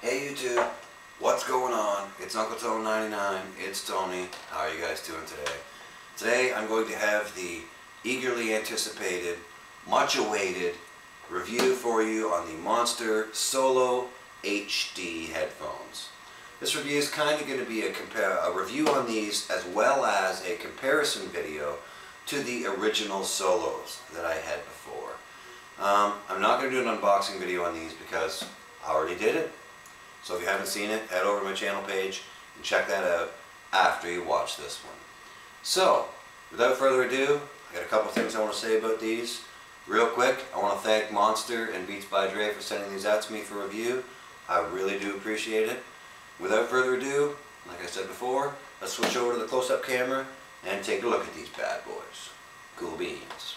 Hey YouTube, what's going on? It's Uncle Tone 99, it's Tony. How are you guys doing today? Today I'm going to have the eagerly anticipated, much awaited review for you on the Monster Solo HD headphones. This review is kind of going to be a review on these as well as a comparison video to the original Solos that I had before. I'm not going to do an unboxing video on these because I already did it. So if you haven't seen it, head over to my channel page and check that out after you watch this one. So, without further ado, I got a couple things I want to say about these. Real quick, I want to thank Monster and Beats by Dre for sending these out to me for review. I really do appreciate it. Without further ado, like I said before, let's switch over to the close-up camera and take a look at these bad boys. Cool beans.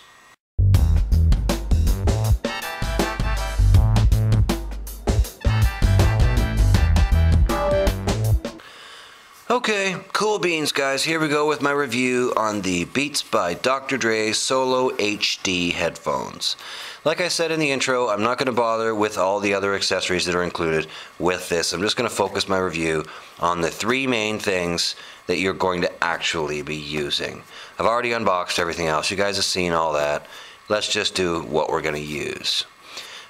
Okay, cool beans guys, here we go with my review on the Beats by Dr. Dre Solo HD headphones. Like I said in the intro, I'm not going to bother with all the other accessories that are included with this. I'm just going to focus my review on the three main things that you're going to actually be using. I've already unboxed everything else, you guys have seen all that. Let's just do what we're going to use.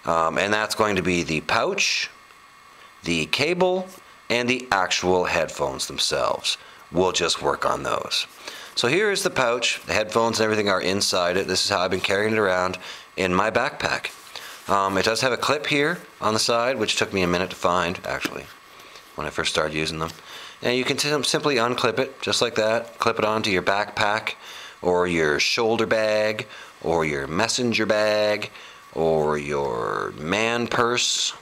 And that's going to be the pouch, the cable, and the actual headphones themselves. We'll just work on those. So here is the pouch. The headphones and everything are inside it. This is how I've been carrying it around in my backpack. It does have a clip here on the side, which took me a minute to find, actually, when I first started using them. And you can simply unclip it, just like that. Clip it onto your backpack, or your shoulder bag, or your messenger bag, or your man purse,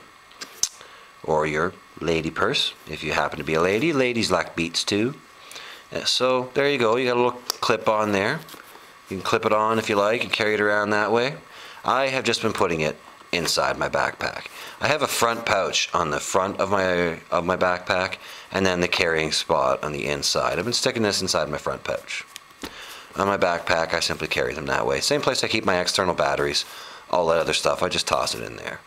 or your lady purse, if you happen to be a lady. Ladies like Beats too. So there you go, you got a little clip on there. You can clip it on if you like and carry it around that way. I have just been putting it inside my backpack. I have a front pouch on the front of my backpack, and then the carrying spot on the inside. I've been sticking this inside my front pouch. On my backpack, I simply carry them that way. Same place I keep my external batteries, all that other stuff, I just toss it in there.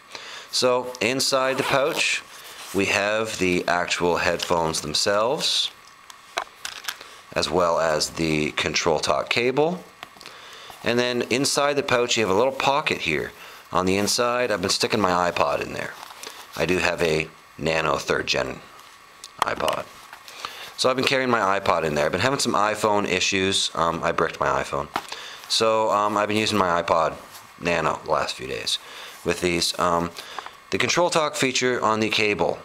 So inside the pouch, we have the actual headphones themselves, as well as the control talk cable. And then inside the pouch you have a little pocket here. On the inside I've been sticking my iPod in there. I do have a Nano 3rd Gen iPod. So I've been carrying my iPod in there. I've been having some iPhone issues. I bricked my iPhone. So I've been using my iPod Nano the last few days with these. The control talk feature on the cable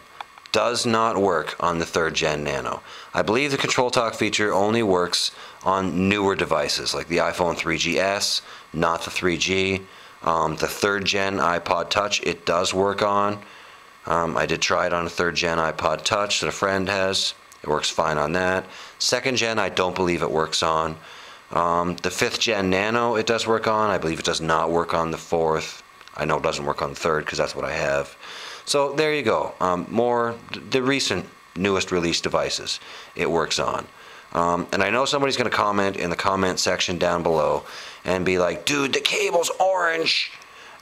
does not work on the 3rd Gen Nano. I believe the control talk feature only works on newer devices like the iPhone 3GS, not the 3G. The 3rd Gen iPod Touch it does work on. I did try it on a 3rd Gen iPod Touch that a friend has. It works fine on that. 2nd Gen I don't believe it works on. The 5th Gen Nano it does work on. I believe it does not work on the 4th. I know it doesn't work on the 3rd because that's what I have. So there you go. More the recent newest release devices it works on. And I know somebody's going to comment in the comment section down below and be like, dude, the cable's orange.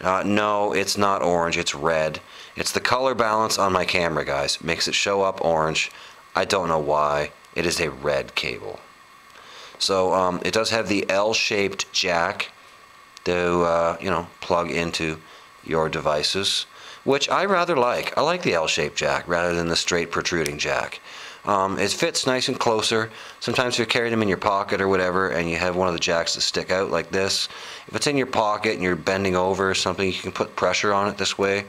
No, it's not orange, it's red. It's the color balance on my camera, guys. It makes it show up orange. I don't know why. It is a red cable. So it does have the L-shaped jack to plug into your devices, which I rather like. I like the L-shaped jack rather than the straight protruding jack. It fits nice and closer. Sometimes if you're carrying them in your pocket or whatever and you have one of the jacks that stick out like this, if it's in your pocket and you're bending over or something, you can put pressure on it this way.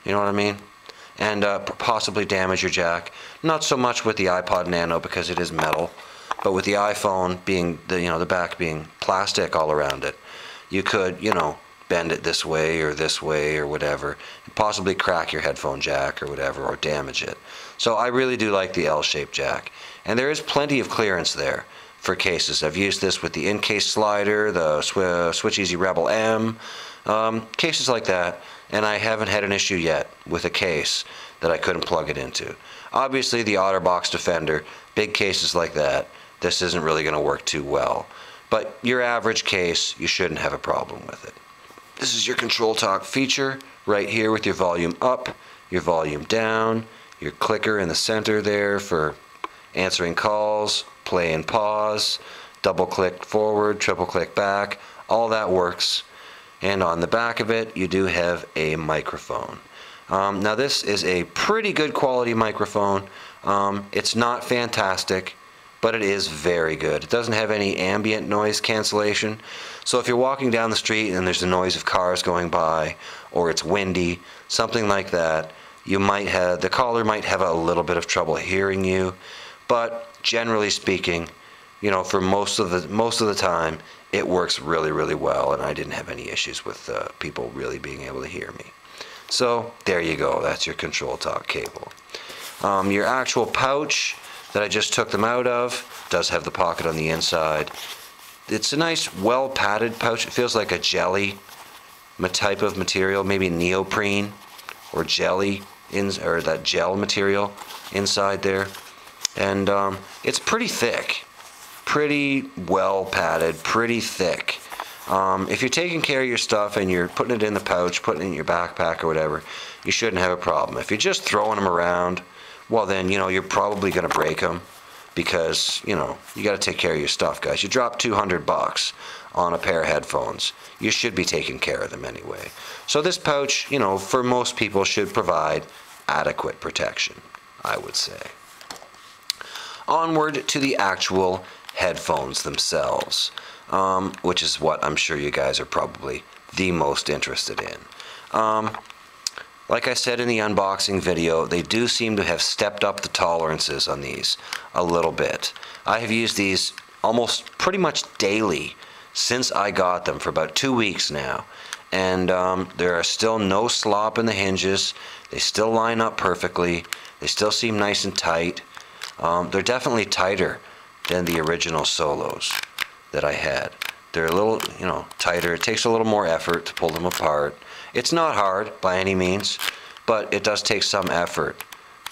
You know what I mean? And possibly damage your jack. Not so much with the iPod Nano because it is metal, but with the iPhone being the back being plastic all around it, you could bend it this way or whatever, and possibly crack your headphone jack or whatever, or damage it. So I really do like the L-shaped jack, and there is plenty of clearance there for cases. I've used this with the in-case slider, the Switch Easy Rebel M, cases like that, and I haven't had an issue yet with a case that I couldn't plug it into. Obviously the OtterBox Defender, big cases like that, this isn't really going to work too well. But your average case, you shouldn't have a problem with it. This is your control talk feature right here with your volume up, your volume down, your clicker in the center there for answering calls, play and pause, double click forward, triple click back, all that works. And on the back of it, you do have a microphone. Now this is a pretty good quality microphone. It's not fantastic, but it is very good. It doesn't have any ambient noise cancellation. So if you're walking down the street and there's the noise of cars going by, or it's windy, something like that, the caller might have a little bit of trouble hearing you. But generally speaking, you know, for most of the time, it works really, really well, and I didn't have any issues with people really being able to hear me. So there you go. That's your control talk cable. Your actual pouch that I just took them out of does have the pocket on the inside. It's a nice, well padded pouch. It feels like a jelly type of material, maybe neoprene or jelly or that gel material inside there. And it's pretty thick, pretty well padded, pretty thick. If you're taking care of your stuff and you're putting it in the pouch, putting it in your backpack or whatever, you shouldn't have a problem. If you're just throwing them around, well then, you know, you're probably going to break them because, you know, you got to take care of your stuff, guys. You drop $200 on a pair of headphones. You should be taking care of them anyway. So this pouch, you know, for most people should provide adequate protection, I would say. Onward to the actual headphones themselves, which is what I'm sure you guys are probably the most interested in. Like I said in the unboxing video, they do seem to have stepped up the tolerances on these a little bit. I have used these almost pretty much daily since I got them for about 2 weeks now, and there are still no slop in the hinges. They still line up perfectly. They still seem nice and tight. They're definitely tighter than the original Solos that I had. They're a little, you know, tighter. It takes a little more effort to pull them apart. It's not hard by any means, but it does take some effort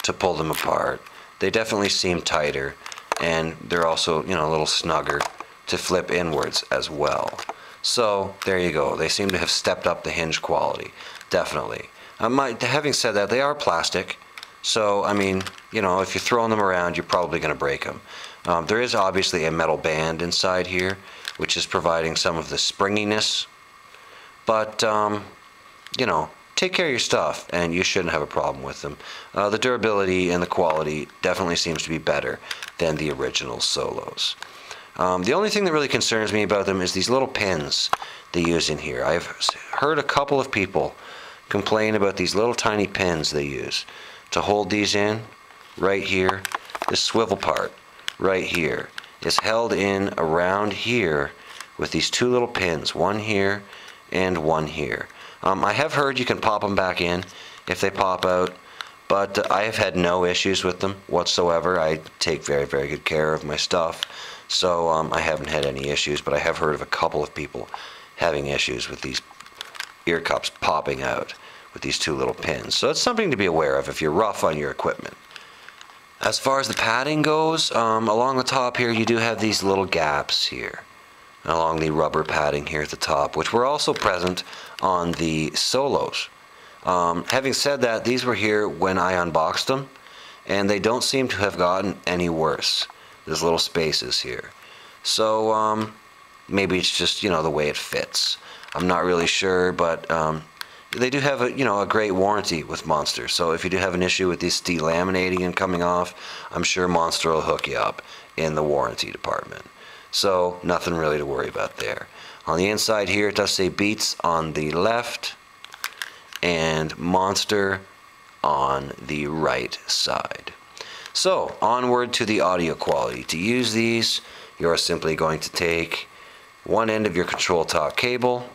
to pull them apart. They definitely seem tighter, and they're also, you know, a little snugger to flip inwards as well. So there you go. They seem to have stepped up the hinge quality, definitely. Having said that, they are plastic. So, I mean, you know, if you're throwing them around, you're probably going to break them. There is obviously a metal band inside here, which is providing some of the springiness. But, you know, take care of your stuff, and you shouldn't have a problem with them. The durability and the quality definitely seems to be better than the original Solos. The only thing that really concerns me about them is these little pins they use in here. I've heard a couple of people complain about these little tiny pins they use to hold these in right here. This swivel part right here is held in around here with these two little pins, one here and one here. I have heard you can pop them back in if they pop out, but I have had no issues with them whatsoever. I take very, very good care of my stuff, so I haven't had any issues, but I have heard of a couple of people having issues with these ear cups popping out with these two little pins. So it's something to be aware of if you're rough on your equipment. As far as the padding goes, along the top here you do have these little gaps here along the rubber padding here at the top, which were also present on the Solos. Having said that, these were here when I unboxed them, and they don't seem to have gotten any worse. There's little spaces here. So maybe it's just, you know, the way it fits. I'm not really sure, but they do have a great warranty with Monster. So if you do have an issue with this delaminating and coming off, I'm sure Monster will hook you up in the warranty department. So nothing really to worry about there. On the inside here, it does say Beats on the left and Monster on the right side. So onward to the audio quality. To use these, you're simply going to take one end of your control talk cable,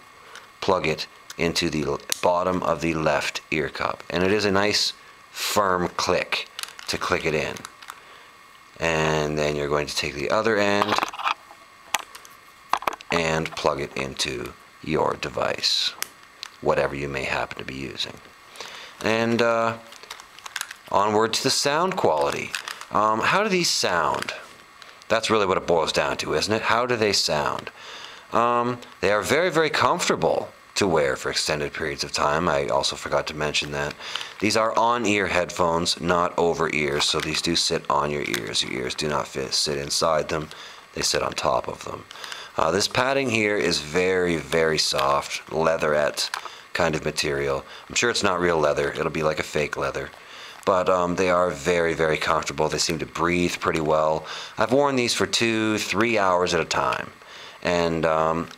plug it into the bottom of the left ear cup, and it is a nice firm click to click it in. And then you're going to take the other end and plug it into your device, whatever you may happen to be using. And onward to the sound quality. How do these sound? That's really what it boils down to, isn't it? How do they sound? They are very, very comfortable to wear for extended periods of time. I also forgot to mention that. These are on-ear headphones, not over-ears, so these do sit on your ears. Your ears do not sit inside them. They sit on top of them. This padding here is very, very soft, leatherette kind of material. I'm sure it's not real leather. It'll be like a fake leather. But they are very, very comfortable. They seem to breathe pretty well. I've worn these for 2-3 hours at a time, and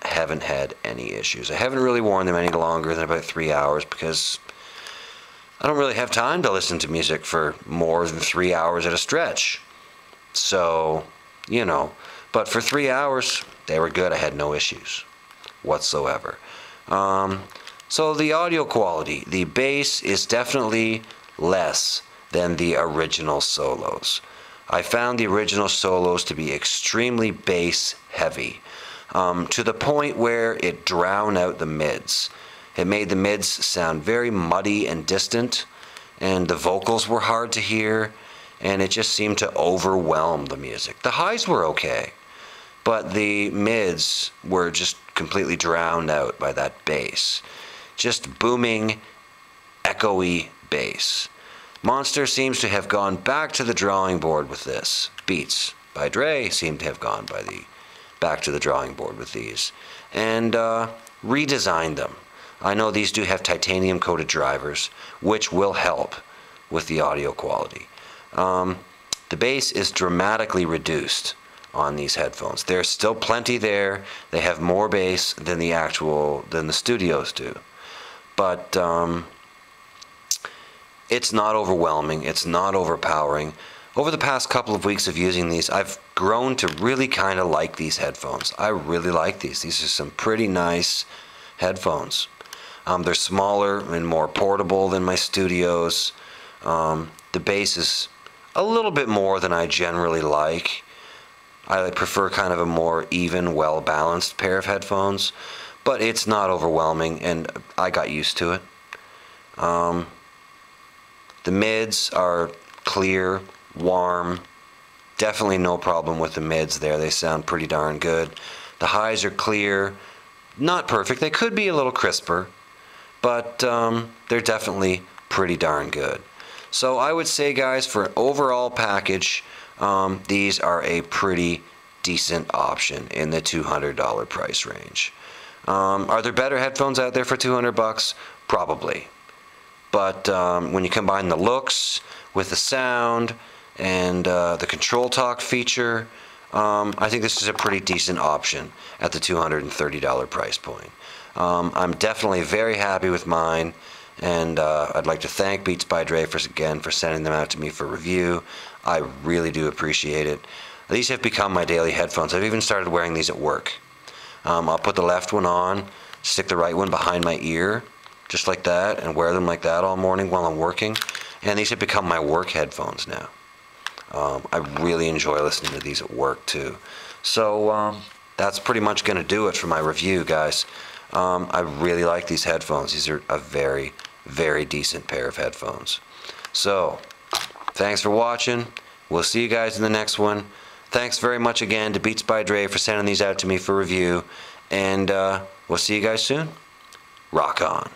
haven't had any issues. I haven't really worn them any longer than about 3 hours because I don't really have time to listen to music for more than 3 hours at a stretch. So, you know, but for 3 hours, they were good. I had no issues whatsoever. So the audio quality, the bass is definitely less than the original solos. I found the original solos to be extremely bass heavy, to the point where it drowned out the mids. It made the mids sound very muddy and distant, and the vocals were hard to hear, and it just seemed to overwhelm the music. The highs were okay, but the mids were just completely drowned out by that bass. Just booming, echoey bass. Monster seems to have gone back to the drawing board with this. Beats by Dre seem to have gone back to the drawing board with these, and redesigned them. I know these do have titanium coated drivers, which will help with the audio quality. The bass is dramatically reduced on these headphones. There's still plenty there. They have more bass than the studios do. But it's not overwhelming. It's not overpowering. Over the past couple of weeks of using these, I've grown to really kind of like these headphones. I really like these. These are some pretty nice headphones. They're smaller and more portable than my studios. The bass is a little bit more than I generally like. I prefer kind of a more even, well-balanced pair of headphones, but it's not overwhelming, and I got used to it. The mids are clear, warm. Definitely no problem with the mids there. They sound pretty darn good. The highs are clear, not perfect. They could be a little crisper, but they're definitely pretty darn good. So I would say, guys, for an overall package, these are a pretty decent option in the $200 price range. Are there better headphones out there for $200? Probably. But when you combine the looks with the sound and the control talk feature, I think this is a pretty decent option at the $230 price point. I'm definitely very happy with mine, and I'd like to thank Beats by Dre again for sending them out to me for review. I really do appreciate it. These have become my daily headphones. I've even started wearing these at work. I'll put the left one on, stick the right one behind my ear, just like that, and wear them like that all morning while I'm working. And these have become my work headphones now. I really enjoy listening to these at work too. So that's pretty much going to do it for my review, guys. I really like these headphones. These are a very, very decent pair of headphones. So thanks for watching. We'll see you guys in the next one. Thanks very much again to Beats by Dre for sending these out to me for review. And we'll see you guys soon. Rock on.